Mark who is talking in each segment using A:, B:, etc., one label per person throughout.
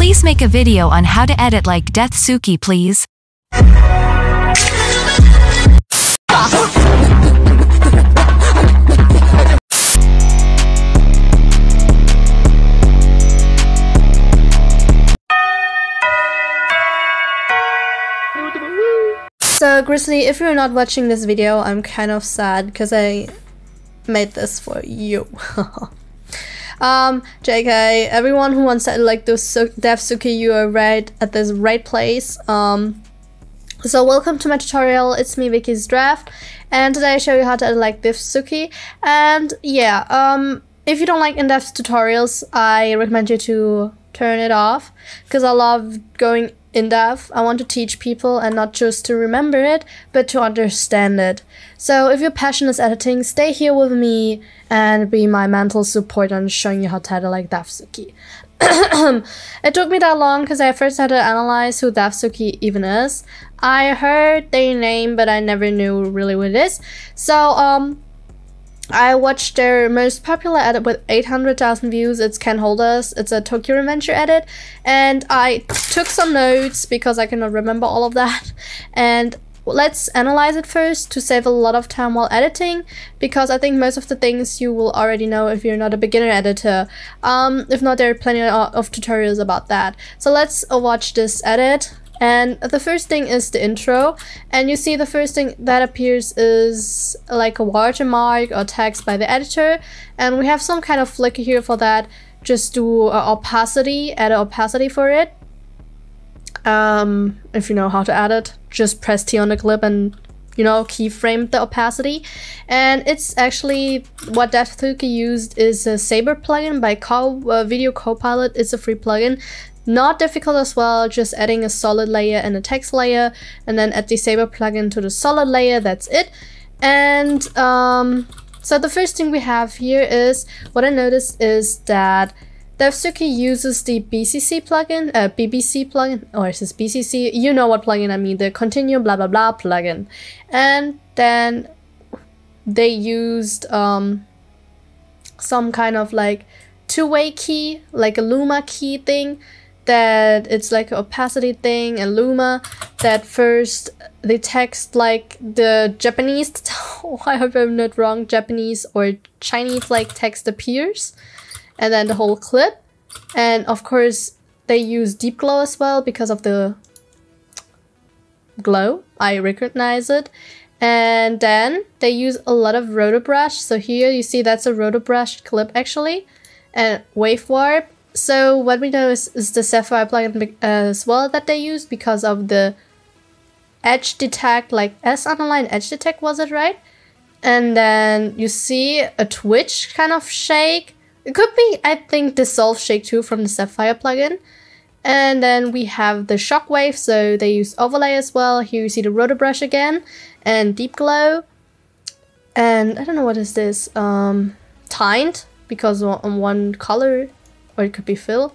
A: Please make a video on how to edit like Deathsuki, please.
B: So Grizzly, if you're not watching this video, I'm kind of sad because I made this for you. JK, everyone who wants to like this Deathsuki, you are right at this right place. So welcome to my tutorial. It's me, Vicky's Draft, and today I show you how to edit like Deathsuki. And yeah, if you don't like in-depth tutorials, I recommend you to turn it off because I love going in-depth. I want to teach people and not just to remember it, but to understand it. So if your passion is editing, stay here with me and be my mental support on showing you how to edit like Deathsuki. It took me that long because I first had to analyze who Deathsuki even is. I heard their name, but I never knew really what it is. So I watched their most popular edit with 800,000 views. It's Can Hold Us. It's a Tokyo Revenger edit. And I took some notes because I cannot remember all of that. And let's analyze it first to save a lot of time while editing, because I think most of the things you will already know if you're not a beginner editor. If not, there are plenty of tutorials about that. So let's watch this edit. And the first thing is the intro, and you see the first thing that appears is like a watermark or text by the editor, and we have some kind of flicker here for that. Just do opacity, add an opacity for it. If you know how to add it, just press T on the clip and, you know, keyframe the opacity. And it's actually what Deathsuki used is a Saber plugin by Video Copilot. It's a free plugin. Not difficult as well, just adding a solid layer and a text layer, and then add the Saber plugin to the solid layer. That's it. And so the first thing we have here is, what I noticed is that Deathsuki uses the BCC plugin, BBC plugin, or is this BCC? You know what plugin I mean, the continue blah blah blah plugin. And then they used some kind of like two-way key, like a Luma key thing, that it's like an opacity thing and Luma, that first the text like the Japanese, I hope I'm not wrong, Japanese or Chinese like text appears, and then the whole clip. And of course they use deep glow as well because of the glow, I recognize it. And then they use a lot of rotor brush. So here you see that's a rotor brush clip actually, and wave warp. So what we know is the Sapphire plugin as well that they use because of the edge detect, like S-underline edge detect, was it right? And then you see a twitch kind of shake. It could be, I think, dissolve shake too from the Sapphire plugin. And then we have the shockwave, so they use overlay as well. Here you see the rotor brush again and deep glow. And I don't know what is this, tined, because on one color, or it could be fill.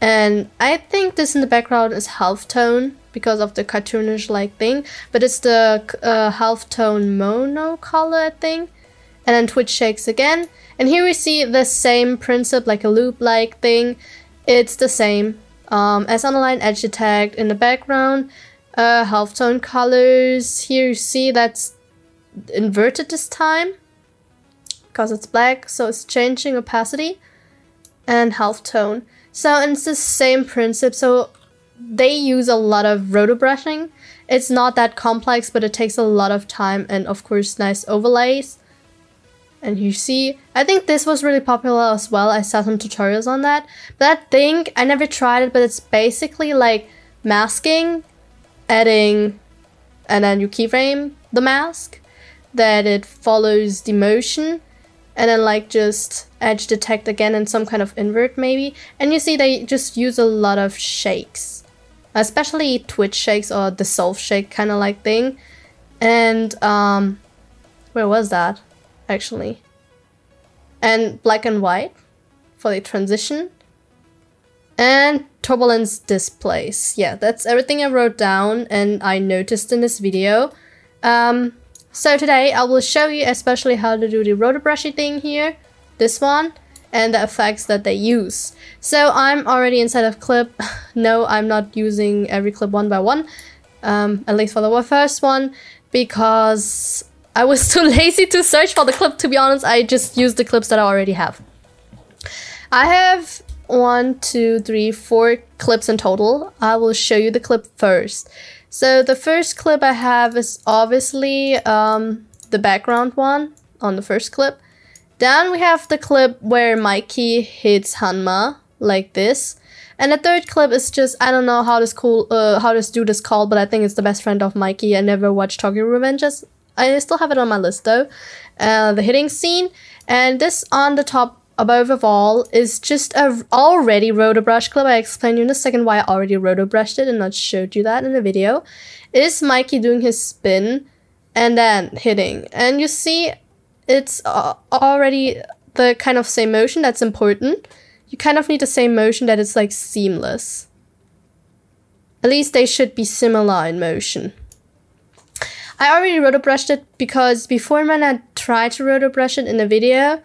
B: And I think this in the background is half tone because of the cartoonish like thing, but it's the half tone mono color, I think. And then twitch shakes again, and here we see the same principle, like a loop like thing. It's the same as underline edge detect in the background, half tone colors. Here you see that's inverted this time because it's black, so it's changing opacity and half tone. So, and it's the same principle, so they use a lot of rotor brushing. It's not that complex, but it takes a lot of time, and of course nice overlays. And you see, I think this was really popular as well. I saw some tutorials on that, but I think I never tried it, but it's basically like masking, adding, and then you keyframe the mask, that it follows the motion, and then like just edge detect again and some kind of invert maybe. And you see they just use a lot of shakes, especially twitch shakes or dissolve shake kind of like thing. And where was that actually? And black and white for the transition. And turbulence displays. Yeah, that's everything I wrote down and I noticed in this video. So today I will show you especially how to do the rotor brushy thing here, this one, and the effects that they use. So I'm already inside of clip. No, I'm not using every clip one by one, at least for the first one, because I was too lazy to search for the clip, to be honest. I just used the clips that I already have. I have 1, 2, 3, 4 clips in total. I will show you the clip first. So the first clip I have is obviously the background one on the first clip. Then we have the clip where Mikey hits Hanma like this. And the third clip is just, I don't know how this dude is called, but I think it's the best friend of Mikey. I never watched Tokyo Revengers. I still have it on my list though. The hitting scene. And this on the top above of all is just a already rotor brush clip. I explain you in a second why I already rotor brushed it and not showed you that in the video. It is Mikey doing his spin and then hitting. And you see it's already the kind of same motion that's important. You kind of need the same motion that it's like seamless. At least they should be similar in motion. I already rotor brushed it because before when I tried to rotor brush it in the video,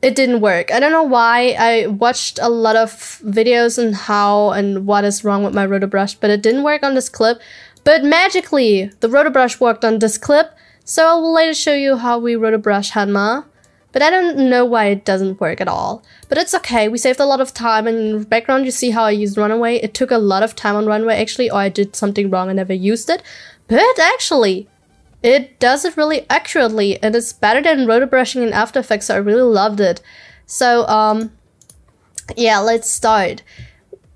B: it didn't work. I don't know why. I watched a lot of videos on how and what is wrong with my rotor brush, but it didn't work on this clip. But magically, the rotor brush worked on this clip, so I will later show you how we rotor brush Hanma. But I don't know why it doesn't work at all. But it's okay, we saved a lot of time, and in the background you see how I used Runaway. It took a lot of time on Runaway actually, or I did something wrong and never used it. But actually, it does it really accurately, and it's better than rotor brushing in After Effects, so I really loved it. So, yeah, let's start.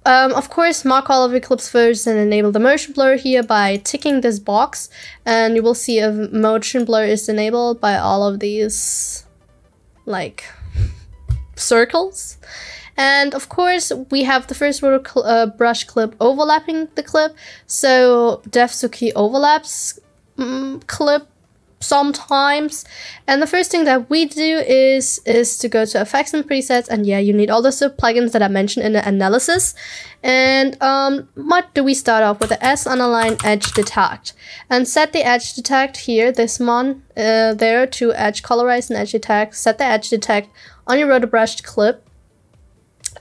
B: Of course, mark all of your clips first and enable the motion blur here by ticking this box. And you will see a motion blur is enabled by all of these, like, circles. And of course, we have the first rotor brush clip overlapping the clip. So, Deathsuki overlaps clip sometimes. And the first thing that we do is to go to effects and presets, and yeah, you need all the plugins that I mentioned in the analysis. And what do we start off with? The S underline edge detect, and set the edge detect here, this one there, to edge colorize and edge detect. Set the edge detect on your rotor brushed clip,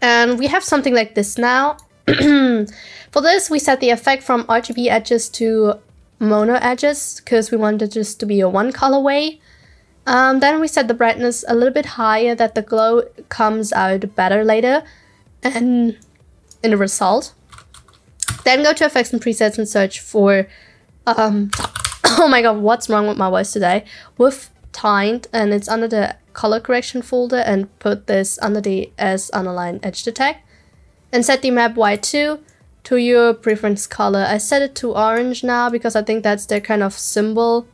B: and we have something like this now. For this, we set the effect from RGB edges to mono edges because we wanted just to be a one colorway. Then we set the brightness a little bit higher that the glow comes out better later and in the result. Then go to effects and presets and search for oh my god, what's wrong with my voice today? With Tint, and it's under the color correction folder, and put this under the S underline edge detect and set the map Y2 to your preference color. I set it to orange now because I think that's their kind of symbol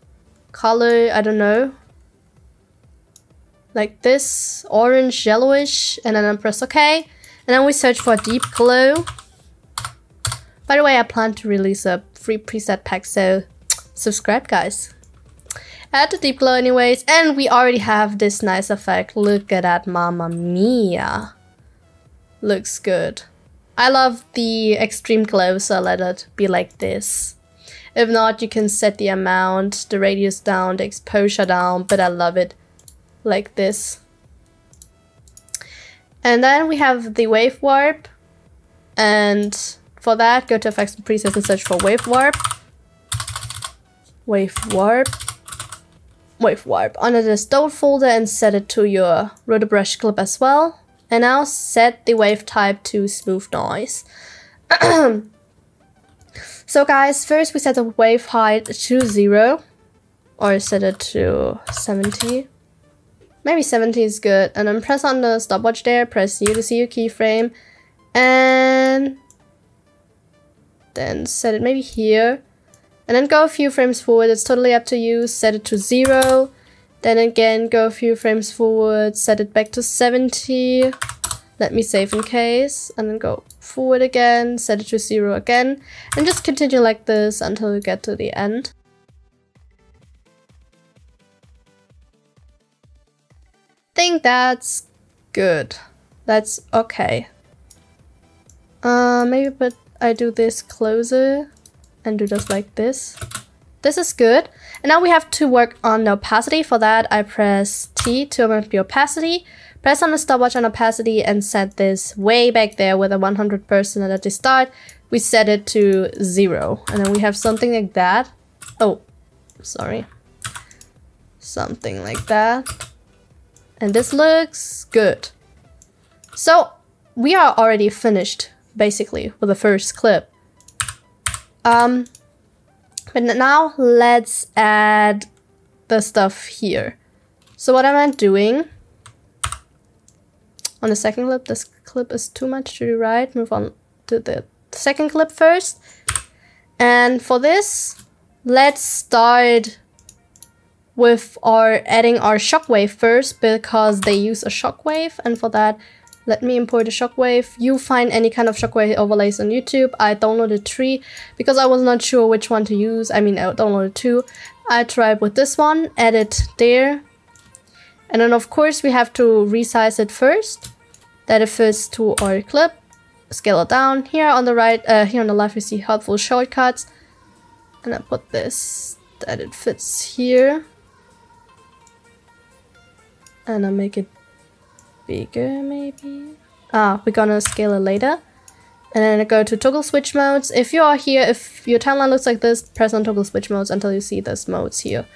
B: color. I don't know. Like this, orange, yellowish, and then I press OK. And then we search for deep glow. By the way, I plan to release a free preset pack, so subscribe, guys. Add the deep glow anyways, and we already have this nice effect. Look at that, mamma mia. Looks good. I love the extreme glow, so let it be like this. If not, you can set the amount, the radius down, the exposure down, but I love it like this. And then we have the wave warp, and for that, go to effects and presets and search for wave warp. Wave warp. Wave warp under the stone folder and set it to your rotor brush clip as well. And now set the wave type to smooth noise. So guys, first we set the wave height to 0. Or set it to 70. Maybe 70 is good. And then press on the stopwatch there, press U to see your keyframe. And then set it maybe here. And then go a few frames forward, it's totally up to you. Set it to 0. Then again, go a few frames forward, set it back to 70. Let me save in case. And then go forward again, set it to 0 again. And just continue like this until you get to the end. I think that's good. That's okay. Maybe but I do this closer and do just like this. This is good. And now we have to work on the opacity. For that, I press T to amount the opacity. Press on the stopwatch on opacity and set this way back there with a 100% and at the start. We set it to 0. And then we have something like that. Oh, sorry. Something like that. And this looks good. So we are already finished, basically, with the first clip. But now let's add the stuff here. So what am I doing? On the second clip, this clip is too much to the right. Move on to the second clip first. And for this, let's start with adding our shockwave first, because they use a shockwave. And for that, let me import a shockwave. You find any kind of shockwave overlays on YouTube. I downloaded 3 because I was not sure which one to use. I mean, I downloaded 2. I tried with this one, add it there. And then of course we have to resize it first, that it fits to our clip. Scale it down. Here on the right, here on the left we see helpful shortcuts. And I put this, that it fits here. And I make it bigger maybe. We're gonna scale it later. And then I go to toggle switch modes. If you are here, if your timeline looks like this, press on toggle switch modes until you see this modes here.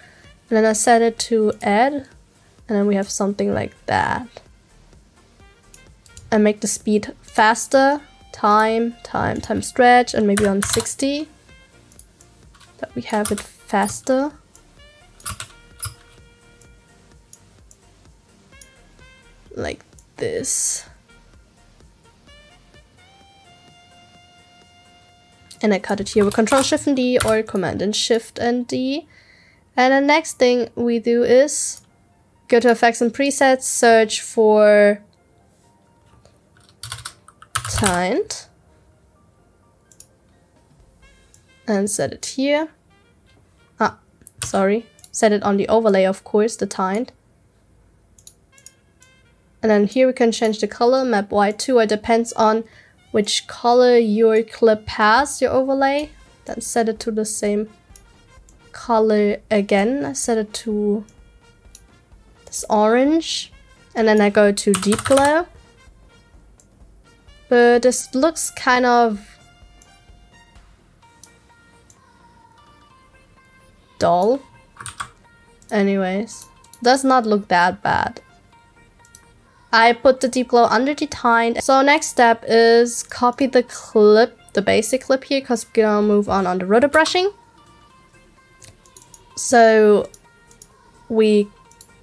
B: And then I set it to add. And then we have something like that. And make the speed faster. Time stretch, and maybe on 60. That we have it faster. Like this. And I cut it here with Control Shift and D or Command and Shift and D. And the next thing we do is go to Effects and Presets, search for Tint, and set it here. Set it on the overlay, of course, the tint. And then here we can change the color, map white to, it depends on which color your clip has, your overlay. Then set it to the same color again. I set it to this orange. And then I go to deep glow. But this looks kind of dull. Anyways, does not look that bad. I put the deep glow under the tint. So next step is copy the clip, the basic clip here, because we're gonna move on the rotor brushing. So we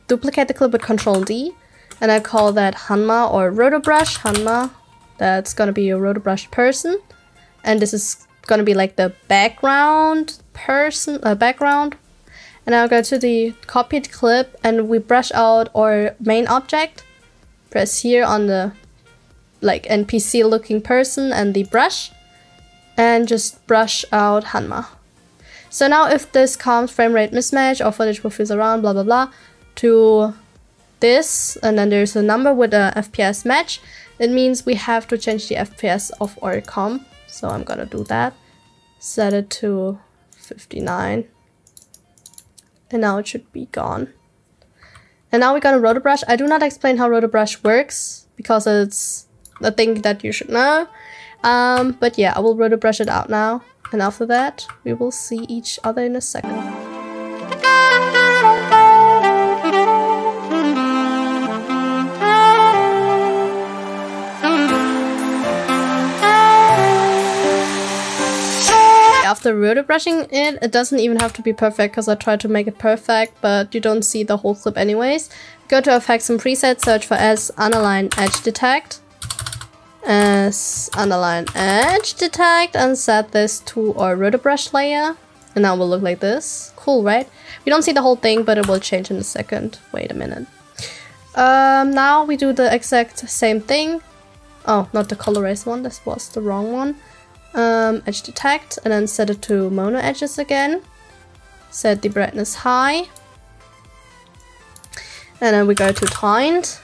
B: duplicate the clip with Control D, and I call that Hanma or rotor brush. Hanma, that's gonna be a rotor brush person, and this is gonna be like the background person, background. And I'll go to the copied clip, and we brush out our main object. Press here on the like NPC looking person and the brush, and just brush out Hanma. So now if this comes frame rate mismatch or footage will fizz around, blah blah blah, to this, and then there's a number with a FPS match, it means we have to change the FPS of our comp. So I'm gonna do that. Set it to 59. And now it should be gone. And now we're gonna rotor brush. I do not explain how rotor brush works because it's a thing that you should know. But yeah, I will rotor brush it out now. And after that, we will see each other in a second. After rotor brushing it doesn't even have to be perfect because I tried to make it perfect, but you don't see the whole clip anyways. Go to Effects and Presets, search for S underline edge detect. S underline edge detect, and set this to our rotor brush layer. And now it will look like this. Cool, right? We don't see the whole thing, but it will change in a second. Wait a minute. Now we do the exact same thing. Oh, not the colorize one, this was the wrong one. Edge detect, and then set it to mono edges again. Set the brightness high. And then we go to tint.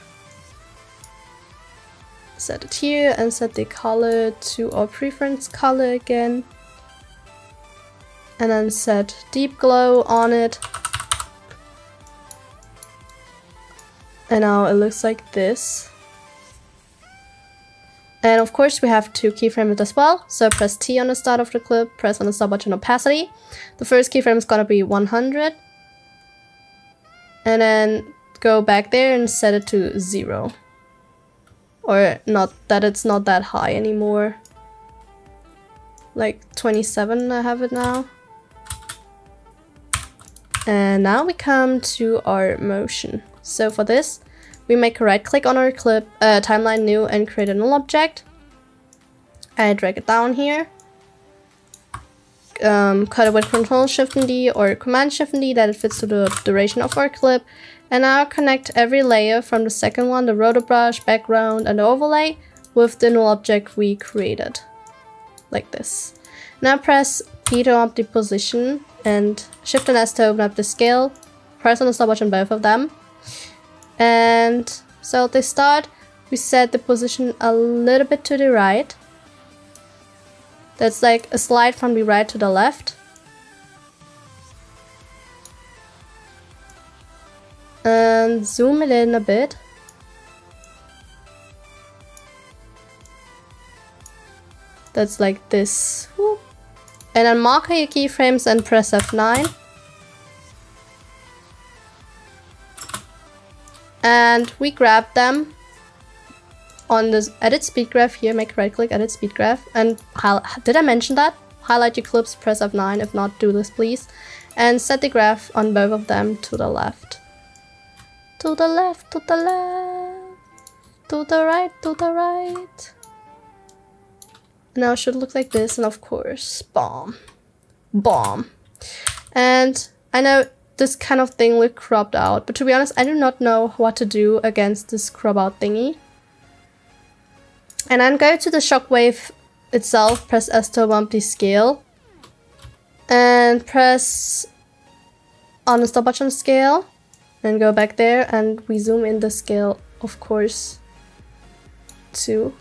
B: Set it here and set the color to our preference color again. And then set deep glow on it. And now it looks like this. And of course we have to keyframe it as well. So press T on the start of the clip, press on the stop button opacity. The first keyframe is gonna be 100. And then go back there and set it to 0. Or not that it's not that high anymore. Like 27 I have it now. And now we come to our motion. So for this, we make a right click on our clip, timeline new, and create a null object. I drag it down here. Cut it with Ctrl Shift and D or Command Shift and D that it fits to the duration of our clip. And now connect every layer from the second one, the rotor brush, background, and the overlay, with the null object we created. Like this. Now press P to open up the position and Shift and S to open up the scale. Press on the stop button both of them. And so at the start, we set the position a little bit to the right. That's like a slide from the right to the left. And zoom it in a bit. That's like this. Whoop. And then mark your keyframes and press F9. And we grab them on this edit speed graph here, make a right click, edit speed graph, and did I mention that? Highlight your clips, press F9, if not do this please, and set the graph on both of them to the left. To the left, to the left, to the right, to the right. Now it should look like this, and of course, bomb. Bomb. And I know this kind of thing look cropped out, but to be honest, I do not know what to do against this crop out thingy. And then go to the shockwave itself, press S to bump the scale, and press on the stop button scale, and go back there, and we zoom in the scale, of course, to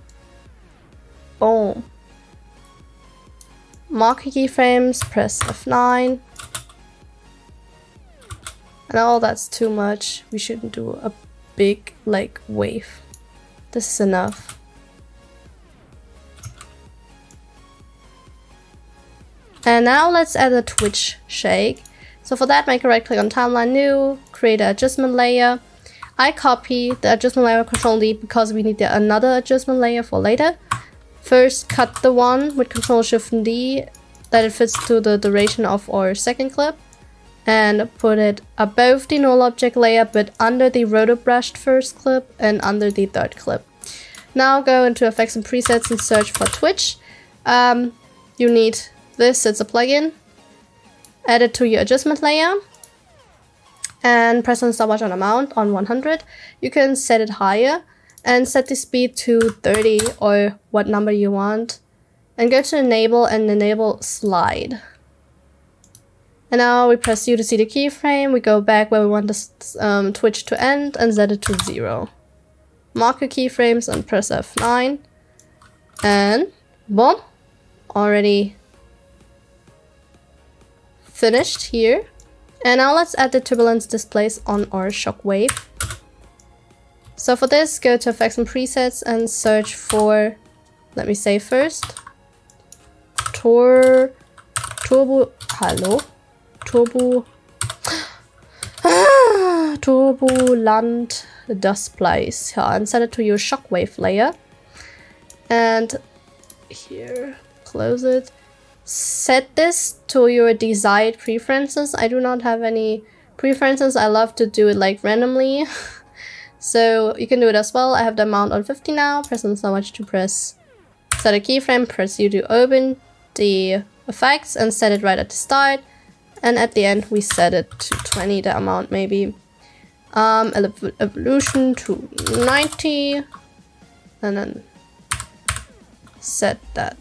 B: boom. Mark keyframes, press F9. And all that's too much. We shouldn't do a big like wave. This is enough. And now let's add a twitch shake. So for that, make a right click on timeline new, create an adjustment layer. I copy the adjustment layer, Ctrl D, because we need another adjustment layer for later. First, cut the one with Ctrl Shift and D that it fits to the duration of our second clip. And put it above the null object layer, but under the rotor brushed first clip and under the third clip. Now go into effects and presets and search for Twitch. You need this, it's a plugin. Add it to your adjustment layer. And press on stop button amount on 100. You can set it higher and set the speed to 30 or what number you want. And go to enable and enable slide. And now we press U to see the keyframe, we go back where we want the Twitch to end and set it to 0. Mark your keyframes and press F9. And boom! Already finished here. And now let's add the turbulence displays on our shockwave. So for this, go to effects and presets and search for, let me say first, turbulent displays. Yeah, and set it to your shockwave layer. And here, close it. Set this to your desired preferences. I do not have any preferences. I love to do it like randomly. So you can do it as well. I have the amount on 50 now. Press on so much to press set a keyframe. Press U to open the effects and set it right at the start. And at the end, we set it to 20, the amount maybe. Evolution to 90. And then set that.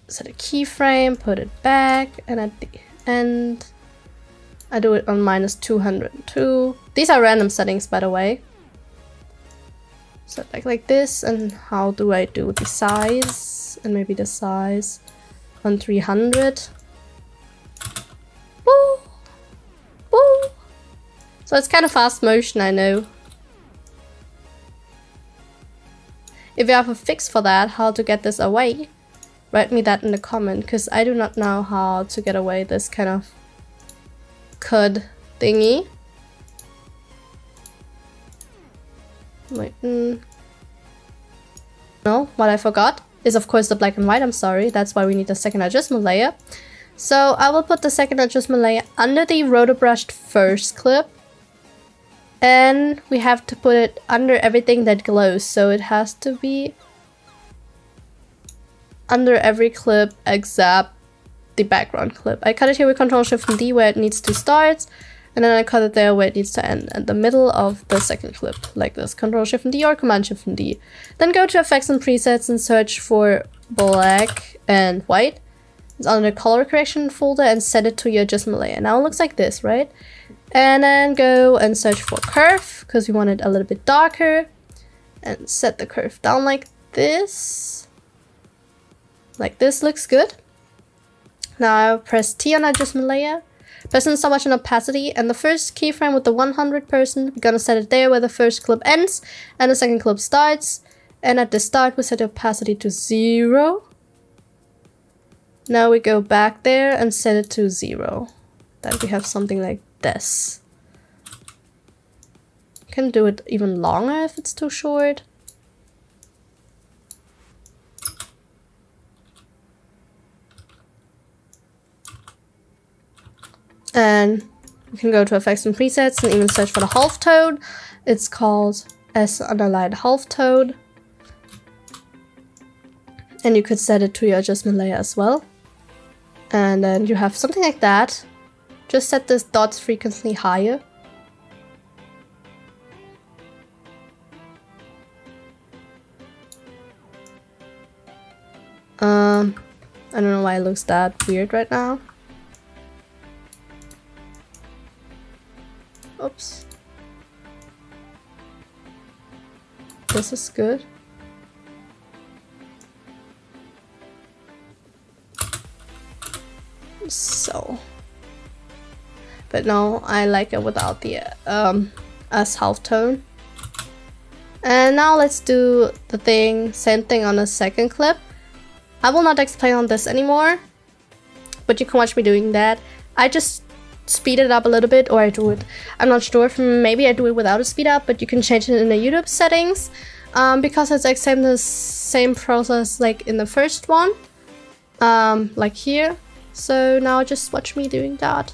B: Set a keyframe, put it back, and at the end, I do it on -202. These are random settings, by the way. Set back like this, and how do I do the size? And maybe the size on 300. Woo! Woo! So it's kind of fast motion, I know. If you have a fix for that, how to get this away, write me that in the comment, because I do not know how to get away this kind of CUD thingy. Wait, no, what I forgot is of course the black and white, I'm sorry, that's why we need the second adjustment layer. So I will put the second adjustment layer under the rotobrushed first clip, and we have to put it under everything that glows, so it has to be under every clip except the background clip. I cut it here with Ctrl-Shift-D where it needs to start, and then I cut it there where it needs to end, at the middle of the second clip, like this. Ctrl-Shift-D or Command-Shift-D. Then go to Effects and Presets and search for black and white. It's under the color correction folder and set it to your adjustment layer. Now it looks like this, right? And then go and search for curve, because we want it a little bit darker. And set the curve down like this. Like this looks good. Now press T on adjustment layer. Press so much on opacity, and the first keyframe with the 100%, we're gonna set it there where the first clip ends and the second clip starts. And at the start, we set the opacity to 0. Now we go back there and set it to 0. Then we have something like this. Can do it even longer if it's too short. And we can go to Effects and Presets and even search for the halftone. It's called S_halftone. And you could set it to your adjustment layer as well. And then you have something like that. Just set this dots frequency higher. I don't know why it looks that weird right now. Oops. This is good. So. But no, I like it without the as halftone. And now let's do the same thing on the second clip. I will not explain on this anymore, but you can watch me doing that. I just speed it up a little bit, or I do it, I'm not sure, maybe I do it without a speed up, but you can change it in the YouTube settings, because it's like the same process like in the first one, like here. So now just watch me doing that.